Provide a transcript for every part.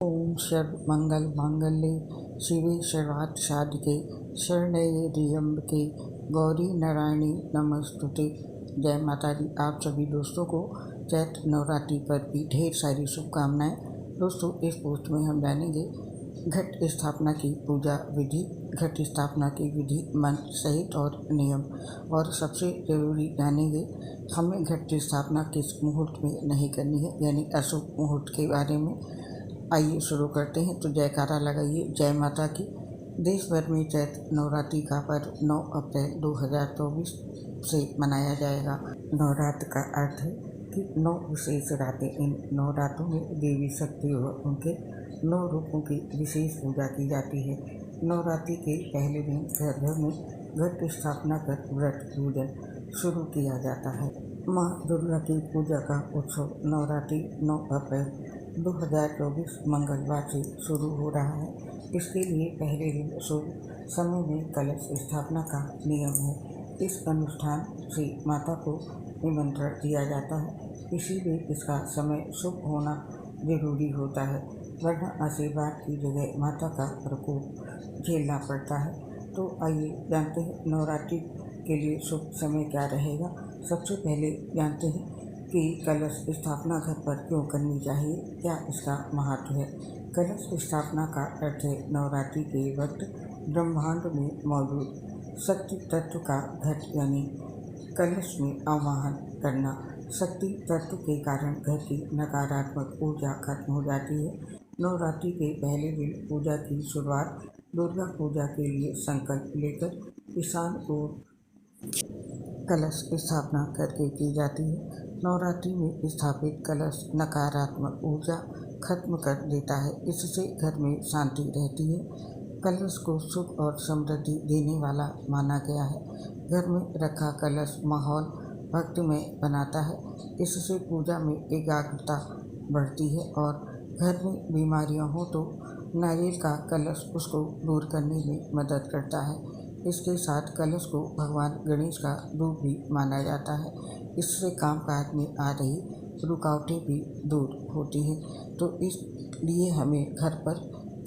ओम सर्वमंगल मांगल्ये शिवे सर्वार्थसाधिके शरण्ये त्र्यंबके गौरी नारायणी नमस्तुते। जय माता दी। आप सभी दोस्तों को चैत्र नवरात्रि पर भी ढेर सारी शुभकामनाएं। दोस्तों, इस पोस्ट में हम जानेंगे घट स्थापना की पूजा विधि, घट स्थापना की विधि, मंत्र सहित और नियम। और सबसे जरूरी जानेंगे हमें घट स्थापना किस मुहूर्त में नहीं करनी है, यानी अशुभ मुहूर्त के बारे में। आइए शुरू करते हैं। तो जयकारा लगाइए जय माता की। देश भर में चैत्र नवरात्रि का पर्व 9 अप्रैल 2024 से मनाया जाएगा। नवरात्र का अर्थ है कि 9 विशेष रातें। इन 9 रातों में देवी शक्ति व उनके 9 रूपों की विशेष पूजा की जाती है। नवरात्रि के पहले दिन घर घर में घट स्थापना कर व्रत पूजन शुरू किया जाता है। माँ दुर्गा की पूजा का उत्सव नवरात्रि 9 अप्रैल 2024 मंगलवार से शुरू हो रहा है। इसके लिए पहले दिन शुभ समय में कलश स्थापना का नियम है। इस अनुष्ठान से माता को निमंत्रण दिया जाता है, इसीलिए इसका समय शुभ होना जरूरी होता है, वरना आशीर्वाद की जगह माता का प्रकोप झेलना पड़ता है। तो आइए जानते हैं नवरात्रि के लिए शुभ समय क्या रहेगा। सबसे पहले जानते हैं कि कलश स्थापना घर पर क्यों करनी चाहिए, क्या इसका महत्व है। कलश स्थापना का अर्थ है नवरात्रि के वक्त ब्रह्मांड में मौजूद शक्ति तत्व का घट यानी कलश में आवाहन करना। शक्ति तत्व के कारण घर की नकारात्मक ऊर्जा खत्म हो जाती है। नवरात्रि के पहले दिन पूजा की शुरुआत दुर्गा पूजा के लिए संकल्प लेकर ईशान को कलश स्थापना करके की जाती है। नवरात्रि में स्थापित कलश नकारात्मक ऊर्जा खत्म कर देता है, इससे घर में शांति रहती है। कलश को सुख और समृद्धि देने वाला माना गया है। घर में रखा कलश माहौल भक्तिमय बनाता है, इससे पूजा में एकाग्रता बढ़ती है और घर में बीमारियां हो तो नारियल का कलश उसको दूर करने में मदद करता है। इसके साथ कलश को भगवान गणेश का रूप भी माना जाता है, इससे कामकाज में आ रही रुकावटें भी दूर होती हैं। तो इसलिए हमें घर पर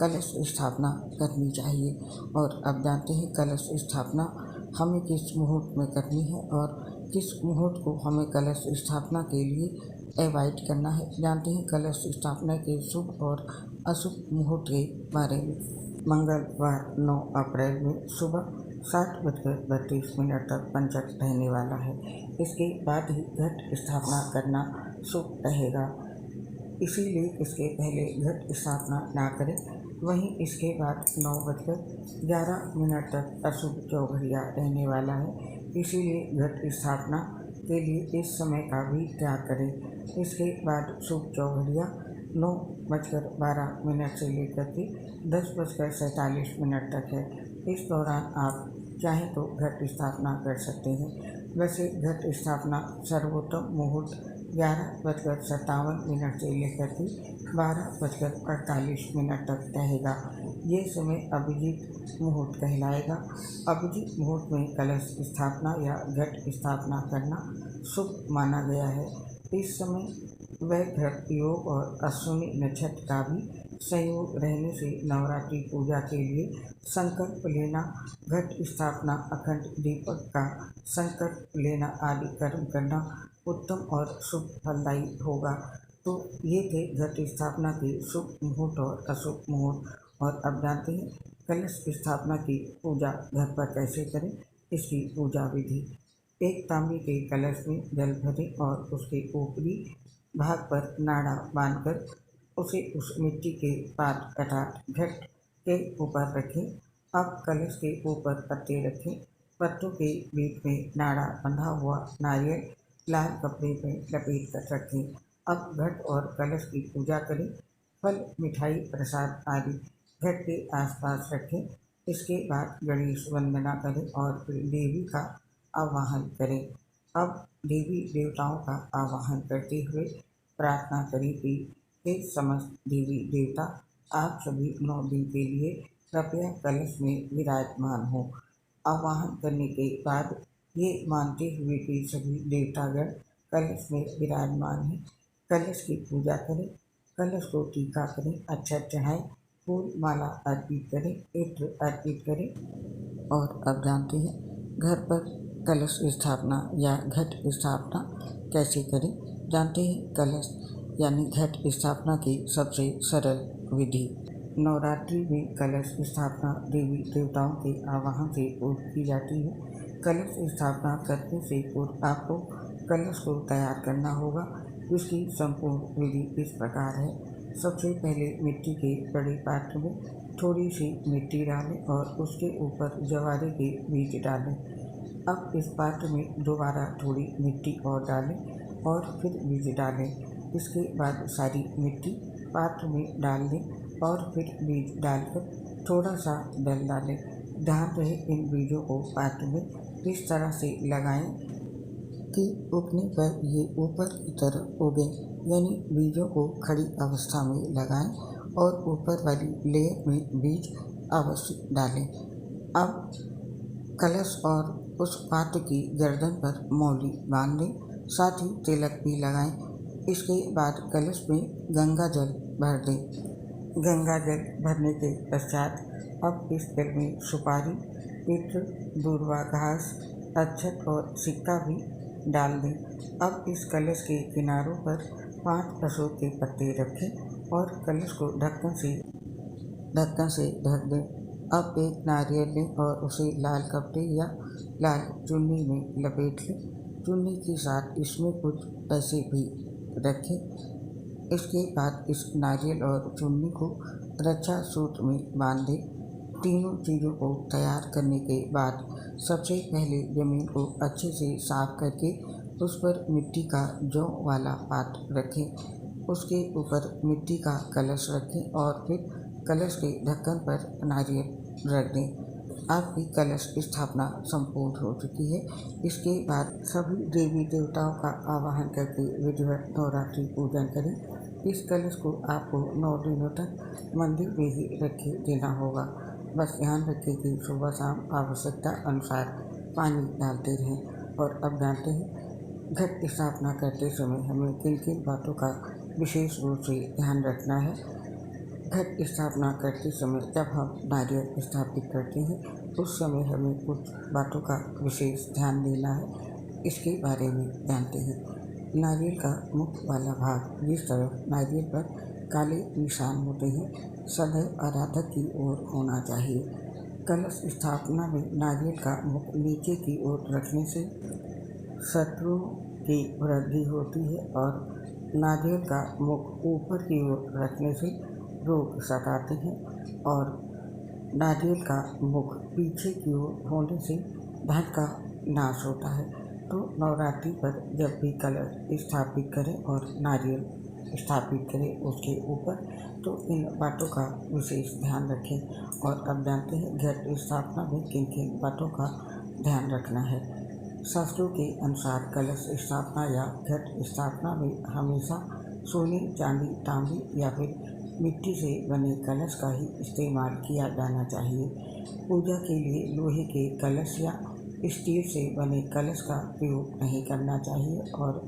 कलश स्थापना करनी चाहिए। और अब जानते हैं कलश स्थापना हमें किस मुहूर्त में करनी है और किस मुहूर्त को हमें कलश स्थापना के लिए अवॉइड करना है। जानते हैं कलश स्थापना के शुभ और अशुभ मुहूर्त के बारे में। मंगलवार 9 अप्रैल में सुबह 7:32 तक पंचक रहने वाला है। इसके बाद ही घट स्थापना करना शुभ रहेगा, इसीलिए इसके पहले घट स्थापना ना करें। वहीं इसके बाद 9:11 तक अशुभ चौघड़िया रहने वाला है, इसीलिए घट स्थापना के लिए इस समय का भी त्याग करें। इसके बाद शुभ चौघड़िया 9:12 से लेकर के 10:47 तक है। इस दौरान आप चाहें तो घट स्थापना कर सकते हैं। वैसे घट स्थापना सर्वोत्तम मुहूर्त 11:57 से लेकर के 12:48 तक रहेगा। ये समय अभिजीत मुहूर्त कहलाएगा। अभिजीत मुहूर्त में कलश स्थापना या घट स्थापना करना शुभ माना गया है। इस समय वैघ्र योग और अश्विनी नक्षत्र का भी संयोग रहने से नवरात्रि पूजा के लिए संकल्प लेना, घट स्थापना, अखंड दीपक का संकल्प लेना आदि कर्म करना उत्तम और शुभ फलदायी होगा। तो ये थे घट स्थापना के शुभ मुहूर्त और अशुभ मुहूर्त। और अब जानते हैं कलश स्थापना की पूजा घर पर कैसे करें, इसकी पूजा विधि। एक तांबे के कलश में जल भरें और उसके ऊपरी भाग पर नाड़ा बांधकर उसे उस मिट्टी के पात्र अर्थात घट के ऊपर रखें। अब कलश के ऊपर पत्ते रखें। पत्तों के बीच में नाड़ा बंधा हुआ नारियल लाल कपड़े में लपेट कर रखें। अब घट और कलश की पूजा करें। फल, मिठाई, प्रसाद आदि घट के आसपास रखें। इसके बाद गणेश वंदना करें और फिर देवी का आवाहन करें। अब देवी देवताओं का आवाहन करते हुए प्रार्थना करें कि हे समस्त देवी देवता, आप सभी 9 दिन के लिए कृपया कलश में विराजमान हो। आवाहन करने के बाद ये मानते हुए कि सभी देवतागण कलश में विराजमान हैं, कलश की पूजा करें। कलश को टीका करें, अक्षत चढ़ाएं, फूल माला अर्पित करें, इत्र अर्पित करें। और अब जानते हैं घर पर कलश स्थापना या घट स्थापना कैसे करें। जानते हैं कलश यानी घट स्थापना की सबसे सरल विधि। नवरात्रि में कलश स्थापना देवी देवताओं के आवाहन से पूर्व की जाती है। कलश स्थापना करने से पूर्व आपको कलश को तैयार करना होगा। इसकी संपूर्ण विधि इस प्रकार है। सबसे पहले मिट्टी के बड़े पात्र में थोड़ी सी मिट्टी डालें और उसके ऊपर जवारे के बीज डालें। अब इस पात्र में दोबारा थोड़ी मिट्टी और डालें और फिर बीज डालें। इसके बाद सारी मिट्टी पात्र में डाल दें और फिर बीज डालकर थोड़ा सा जल डालें। ध्यान रहे इन बीजों को पात्र में इस तरह से लगाएं कि उगने पर ये ऊपर की तरफ उगें, यानी बीजों को खड़ी अवस्था में लगाएं और ऊपर वाली लेयर में बीज अवश्य डालें। अब कलश और उस पात्र की गर्दन पर मौली बांध दें, साथ ही तिलक भी लगाएं। इसके बाद कलश में गंगा जल भर दें। गंगा जल भरने के पश्चात अब इस जल में सुपारी, इत्र, दूर्वा घास, अक्षत और सिक्का भी डाल दें। अब इस कलश के किनारों पर 5 अशोक के पत्ते रखें और कलश को ढक्कन से ढक दें। अब एक नारियल लें और उसे लाल कपड़े या लाल चुन्नी में लपेट लें। चुन्नी के साथ इसमें कुछ पैसे भी रखें। इसके बाद इस नारियल और चुन्नी को रक्षा सूत्र में बांध दें। तीनों चीज़ों को तैयार करने के बाद सबसे पहले ज़मीन को अच्छे से साफ करके उस पर मिट्टी का जौ वाला पात्र रखें। उसके ऊपर मिट्टी का कलश रखें और फिर कलश के ढक्कन पर नारियल रख दें। आपकी कलश स्थापना संपूर्ण हो चुकी है। इसके बाद सभी देवी देवताओं का आवाहन करके विधिवत नवरात्रि पूजन करें। इस कलश को आपको 9 दिनों तक मंदिर में ही रखे देना होगा। बस ध्यान रखें कि सुबह शाम आवश्यकता अनुसार पानी डालते रहें। और अब जानते हैं घट स्थापना करते समय हमें किन किन बातों का विशेष रूप से ध्यान रखना है। घट स्थापना करते समय जब हम नारियल स्थापित करते हैं उस समय हमें कुछ बातों का विशेष ध्यान देना है। इसके बारे में जानते हैं। नारियल का मुख वाला भाग जिस तरफ नारियल पर काले निशान होते हैं सदैव आराधक की ओर होना चाहिए। कलश स्थापना में नारियल का मुख नीचे की ओर रखने से शत्रुओं की वृद्धि होती है और नारियल का मुख ऊपर की ओर रखने से रोग सताते हैं और नारियल का मुख पीछे की ओर होने से धन का नाश होता है। तो नवरात्रि पर जब भी कलश स्थापित करें और नारियल स्थापित करें उसके ऊपर, तो इन बातों का विशेष ध्यान रखें। और अब जानते हैं घट स्थापना में किन किन बातों का ध्यान रखना है। शास्त्रों के अनुसार कलश स्थापना या घट स्थापना में हमेशा सोने, चांदी, तांबे या फिर मिट्टी से बने कलश का ही इस्तेमाल किया जाना चाहिए। पूजा के लिए लोहे के कलश या स्टील से बने कलश का प्रयोग नहीं करना चाहिए। और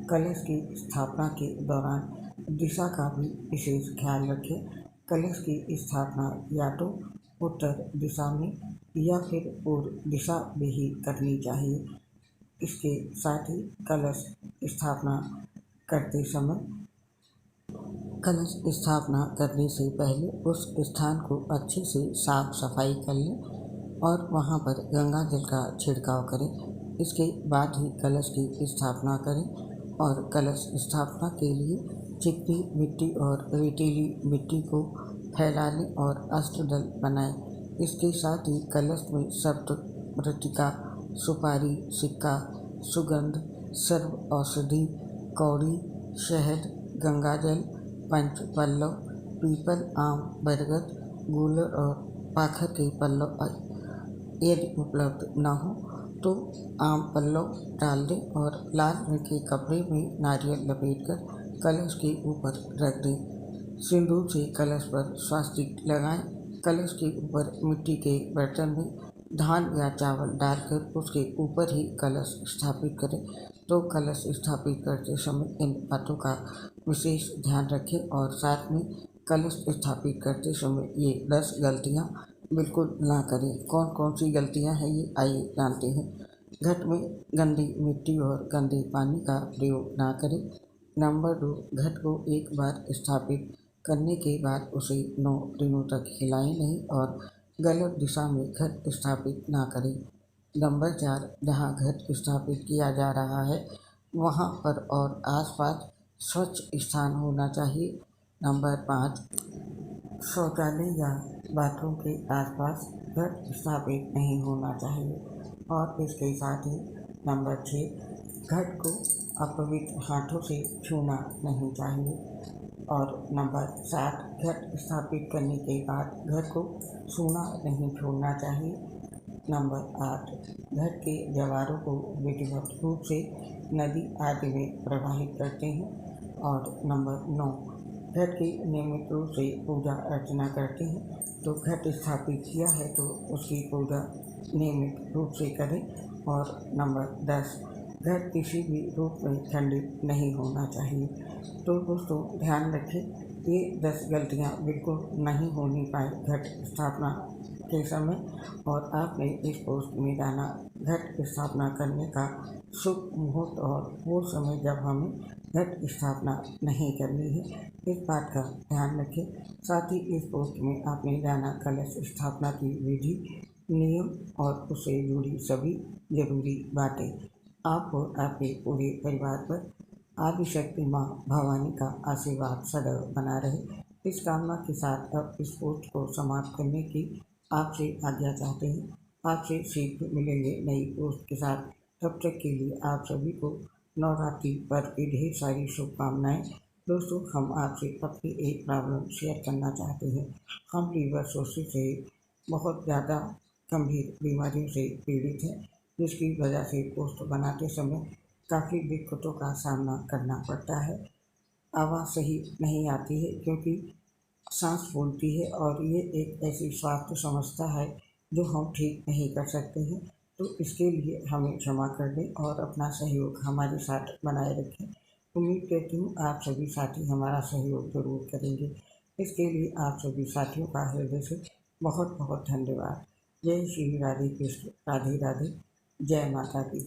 कलश की स्थापना के दौरान दिशा का भी विशेष ख्याल रखें। कलश की स्थापना या तो उत्तर दिशा में या फिर पूर्व दिशा में ही करनी चाहिए। इसके साथ ही कलश स्थापना करते समय कलश स्थापना करने से पहले उस स्थान को अच्छे से साफ सफाई कर लें और वहां पर गंगा जल का छिड़काव करें। इसके बाद ही कलश की स्थापना करें। और कलश स्थापना के लिए चिकनी मिट्टी और रेतीली मिट्टी को फैला लें और अष्टदल बनाएं। इसके साथ ही कलश में सप्तमृत्तिका, सुपारी, सिक्का, सुगंध, सर्व औषधि, कौड़ी, शहद, गंगाजल, पंचपल्लव, पीपल, आम, बरगद, गूलर और पाखर के पल्लव यदि उपलब्ध न हो तो आम पल्लव डाल दें और लाल रंग के कपड़े में नारियल लपेटकर कलश के ऊपर रख दें। सिंदूर से कलश पर स्वास्तिक लगाएं। कलश के ऊपर मिट्टी के बर्तन में धान या चावल डालकर उसके ऊपर ही कलश स्थापित करें। तो कलश स्थापित करते समय इन बातों का विशेष ध्यान रखें और साथ में कलश स्थापित करते समय ये 10 गलतियाँ बिल्कुल ना करें। कौन कौन सी गलतियाँ हैं ये आइए जानते हैं। घट में गंदी मिट्टी और गंदे पानी का प्रयोग ना करें। नंबर 2, घट को एक बार स्थापित करने के बाद उसे 9 दिनों तक हिलाएं नहीं और गलत दिशा में घट स्थापित ना करें। नंबर 4, जहाँ घट स्थापित किया जा रहा है वहाँ पर और आसपास स्वच्छ स्थान होना चाहिए। नंबर 5, शौचालय या बाथरूम के आसपास घट स्थापित नहीं होना चाहिए। और इसके साथ ही नंबर 6, घट को अपवित्र हाथों से छूना नहीं चाहिए। और नंबर 7, घट स्थापित करने के बाद घट को सूना नहीं छोड़ना चाहिए। नंबर 8, घट के जवारों को विधिवत रूप से नदी आदि में प्रवाहित करते हैं। और नंबर 9, घट की नियमित रूप से पूजा अर्चना करते हैं। तो घट स्थापित किया है तो उसकी पूजा नियमित रूप से करें। और नंबर 10, घट किसी भी रूप में खंडित नहीं होना चाहिए। तो दोस्तों ध्यान रखें, ये 10 गलतियाँ बिल्कुल नहीं होनी पाए घट स्थापना के समय। और आपने इस पोस्ट में डाला घट स्थापना करने का शुभ मुहूर्त और वो समय जब हमें घट स्थापना नहीं करनी है, इस बात का ध्यान रखें। साथ ही इस पोस्ट में आपने जाना कलश स्थापना की विधि, नियम और उससे जुड़ी सभी जरूरी बातें। आप और आपके पूरे परिवार पर आदिशक्ति माँ भवानी का आशीर्वाद सदैव बना रहे। इस कामना के साथ अब इस पोस्ट को समाप्त करने की आपसे आज्ञा चाहते हैं। आपसे शीघ्र मिलेंगे नई पोस्ट के साथ। तब तक के लिए आप सभी को नवरात्रि पर्व की ढेर सारी शुभकामनाएं। दोस्तों हम आपसे अपनी एक प्रॉब्लम शेयर करना चाहते हैं। हम लीवर सोसिस से बहुत ज़्यादा गंभीर बीमारियों से पीड़ित हैं, जिसकी वजह से पोस्ट बनाते समय काफ़ी दिक्कतों का सामना करना पड़ता है। आवाज़ सही नहीं आती है क्योंकि सांस फूलती है और ये एक ऐसी स्वास्थ्य समस्या है जो हम ठीक नहीं कर सकते हैं। तो इसके लिए हमें क्षमा कर दें और अपना सहयोग हमारे साथ बनाए रखें। उम्मीद करती हूँ आप सभी साथी हमारा सहयोग जरूर करेंगे। इसके लिए आप सभी साथियों का हृदय से बहुत बहुत धन्यवाद। जय श्री राधे कृष्ण, राधे राधे, जय माता दी।